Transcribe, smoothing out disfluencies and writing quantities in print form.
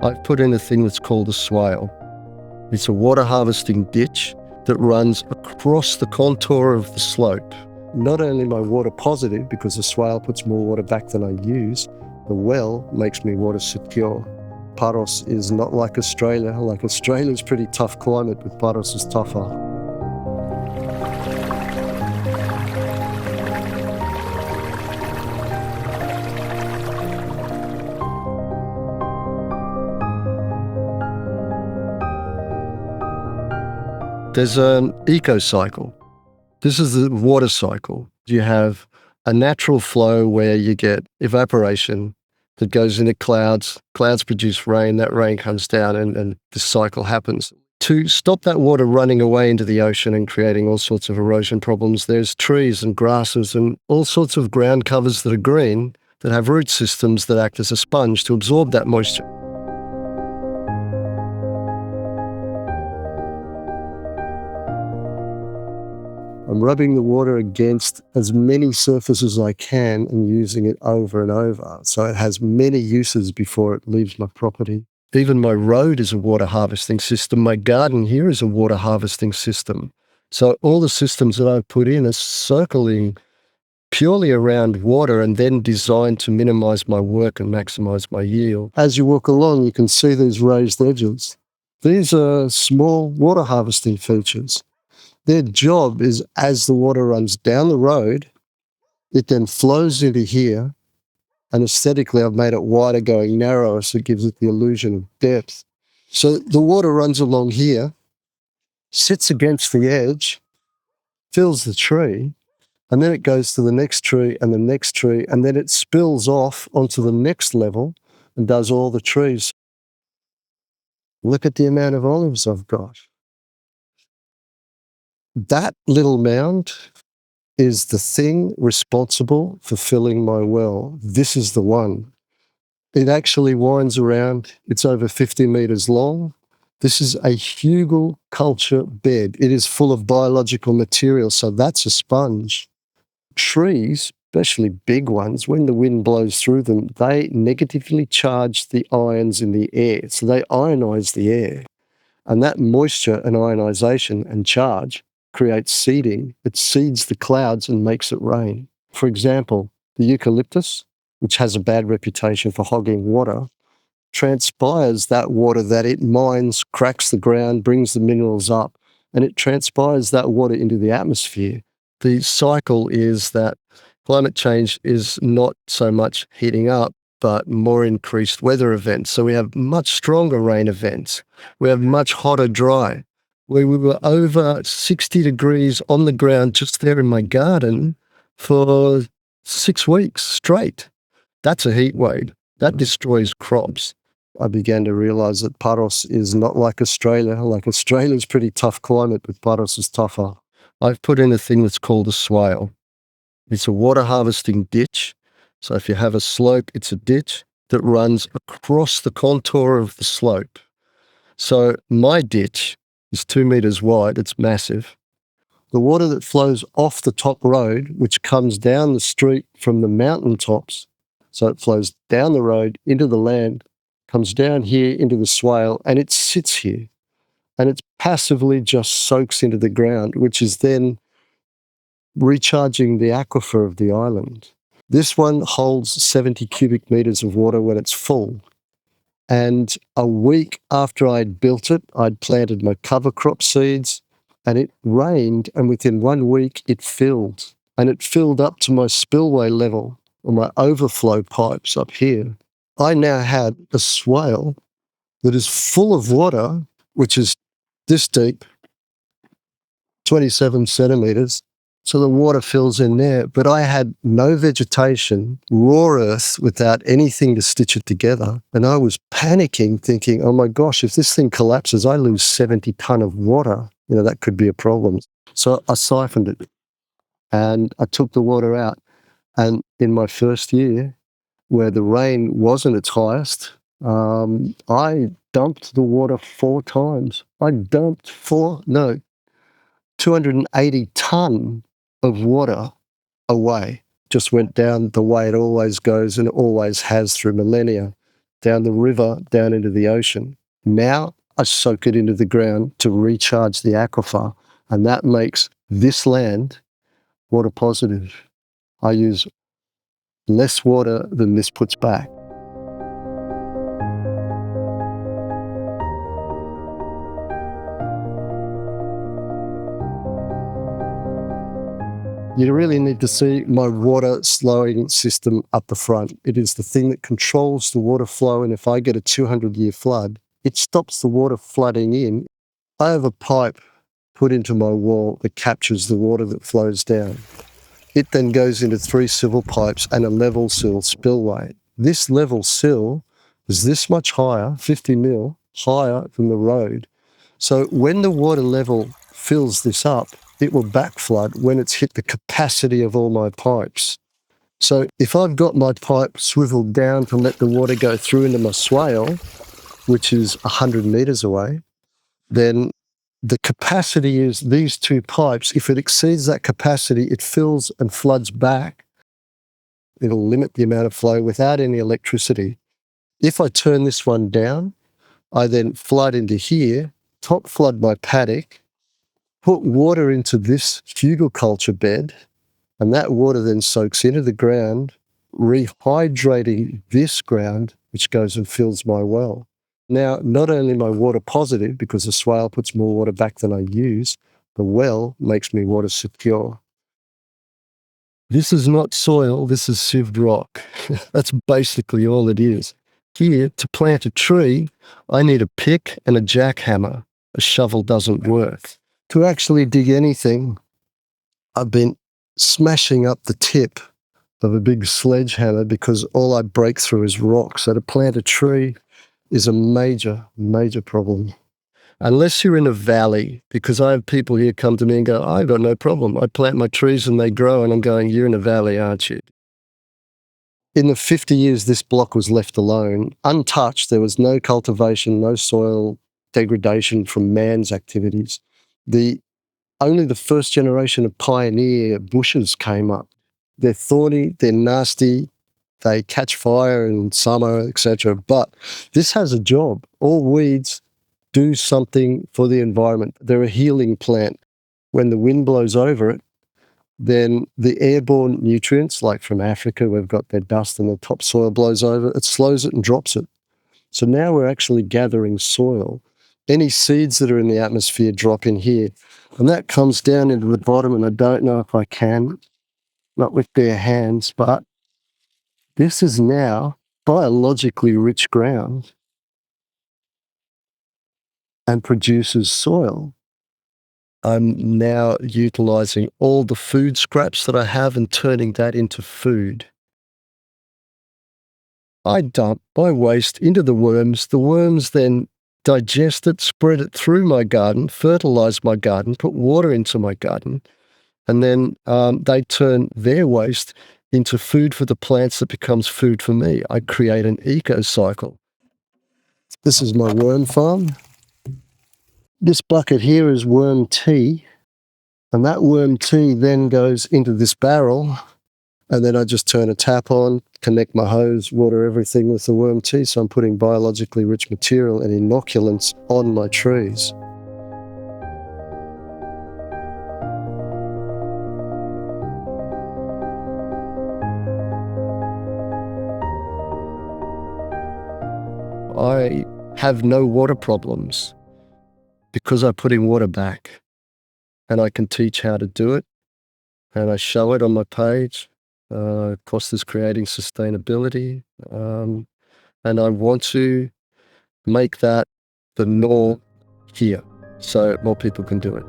I've put in a thing that's called a swale. It's a water harvesting ditch that runs across the contour of the slope. Not only am I water positive because the swale puts more water back than I use, the well makes me water secure. Paros is not like Australia. Like Australia's pretty tough climate, but Paros is tougher. There's an eco-cycle. This is the water cycle. You have a natural flow where you get evaporation that goes into clouds. Clouds produce rain. That rain comes down and this cycle happens. To stop that water running away into the ocean and creating all sorts of erosion problems, there's trees and grasses and all sorts of ground covers that are green that have root systems that act as a sponge to absorb that moisture. I'm rubbing the water against as many surfaces as I can and using it over and over. So it has many uses before it leaves my property. Even my road is a water harvesting system. My garden here is a water harvesting system. So all the systems that I've put in are circling purely around water and then designed to minimize my work and maximize my yield. As you walk along, you can see these raised edges. These are small water harvesting features. Their job is, as the water runs down the road, it then flows into here, and aesthetically I've made it wider going narrower so it gives it the illusion of depth. So the water runs along here, sits against the edge, fills the tree, and then it goes to the next tree and the next tree, and then it spills off onto the next level and does all the trees. Look at the amount of olives I've got. That little mound is the thing responsible for filling my well. This is the one. It actually winds around. It's over 50 meters long. This is a hügelkultur bed. It is full of biological material, so that's a sponge. Trees, especially big ones, when the wind blows through them, they negatively charge the ions in the air, so they ionize the air. And that moisture and ionization and charge creates seeding. It seeds the clouds and makes it rain. For example, the eucalyptus, which has a bad reputation for hogging water, transpires that water that it mines, cracks the ground, brings the minerals up, and it transpires that water into the atmosphere. The cycle is that climate change is not so much heating up, but more increased weather events. So we have much stronger rain events. We have much hotter dry. We were over 60 degrees on the ground just there in my garden for 6 weeks straight. That's a heat wave. That destroys crops. I began to realize that Paros is not like Australia. Like Australia's pretty tough climate, but Paros is tougher. I've put in a thing that's called a swale. It's a water harvesting ditch. So if you have a slope, it's a ditch that runs across the contour of the slope. So my ditch is 2 meters wide. It's massive. The water that flows off the top road, which comes down the street from the mountaintops, so it flows down the road into the land, comes down here into the swale, and it sits here. And it passively just soaks into the ground, which is then recharging the aquifer of the island. This one holds 70 cubic meters of water when it's full. And a week after I'd built it, I'd planted my cover crop seeds, and it rained, and within 1 week it filled. And it filled up to my spillway level, or my overflow pipes up here. I now had a swale that is full of water, which is this deep, 27 centimeters. So the water fills in there, but I had no vegetation, raw earth without anything to stitch it together. And I was panicking, thinking, oh my gosh, if this thing collapses, I lose 70 ton of water. That could be a problem. So I siphoned it and I took the water out. And in my first year, where the rain wasn't its highest, I dumped the water 4 times. I dumped 280 ton of water away. Just went down the way it always goes and always has through millennia. down the river, down into the ocean. Now I soak it into the ground to recharge the aquifer, and that makes this land water positive. I use less water than this puts back. You really need to see my water slowing system up the front. It is the thing that controls the water flow, and if I get a 200-year flood, it stops the water flooding in. I have a pipe put into my wall that captures the water that flows down. It then goes into 3 civil pipes and a level sill spillway. This level sill is this much higher, 50 mil, higher than the road. So when the water level fills this up, it will backflood when it's hit the capacity of all my pipes. So if I've got my pipe swiveled down to let the water go through into my swale, which is 100 metres away, then the capacity is these 2 pipes. If it exceeds that capacity, it fills and floods back. It'll limit the amount of flow without any electricity. If I turn this one down, I then flood into here, top flood my paddock, put water into this hügelkultur bed, and that water then soaks into the ground, rehydrating this ground, which goes and fills my well. Now, not only am I water positive because the swale puts more water back than I use, the well makes me water secure. This is not soil, this is sieved rock. That's basically all it is. Here, to plant a tree, I need a pick and a jackhammer. A shovel doesn't work. To actually dig anything, I've been smashing up the tip of a big sledgehammer because all I break through is rock. So to plant a tree is a major, major problem. Unless you're in a valley, because I have people here come to me and go, I've got no problem. I plant my trees and they grow, and I'm going, you're in a valley, aren't you? In the 50 years this block was left alone, untouched, there was no cultivation, no soil degradation from man's activities. Only the first generation of pioneer bushes came up. They're thorny, they're nasty, they catch fire in summer, etc. But this has a job. All weeds do something for the environment. They're a healing plant. When the wind blows over it, then the airborne nutrients, like from Africa, we've got their dust and the topsoil blows over, it slows it and drops it. So now we're actually gathering soil. Any seeds that are in the atmosphere drop in here, and that comes down into the bottom, and I don't know if I can, not with bare hands, but this is now biologically rich ground and produces soil. I'm now utilising all the food scraps that I have and turning that into food. I dump my waste into the worms. The worms then digest it, spread it through my garden, fertilise my garden, put water into my garden, and then they turn their waste into food for the plants that becomes food for me. I create an eco-cycle. This is my worm farm. This bucket here is worm tea, and that worm tea then goes into this barrel, and then I just turn a tap on, connect my hose, water everything with the worm tea, so I'm putting biologically rich material and inoculants on my trees. I have no water problems because I'm putting water back, and I can teach how to do it, and I show it on my page. Cost is creating sustainability, and I want to make that the norm here so more people can do it.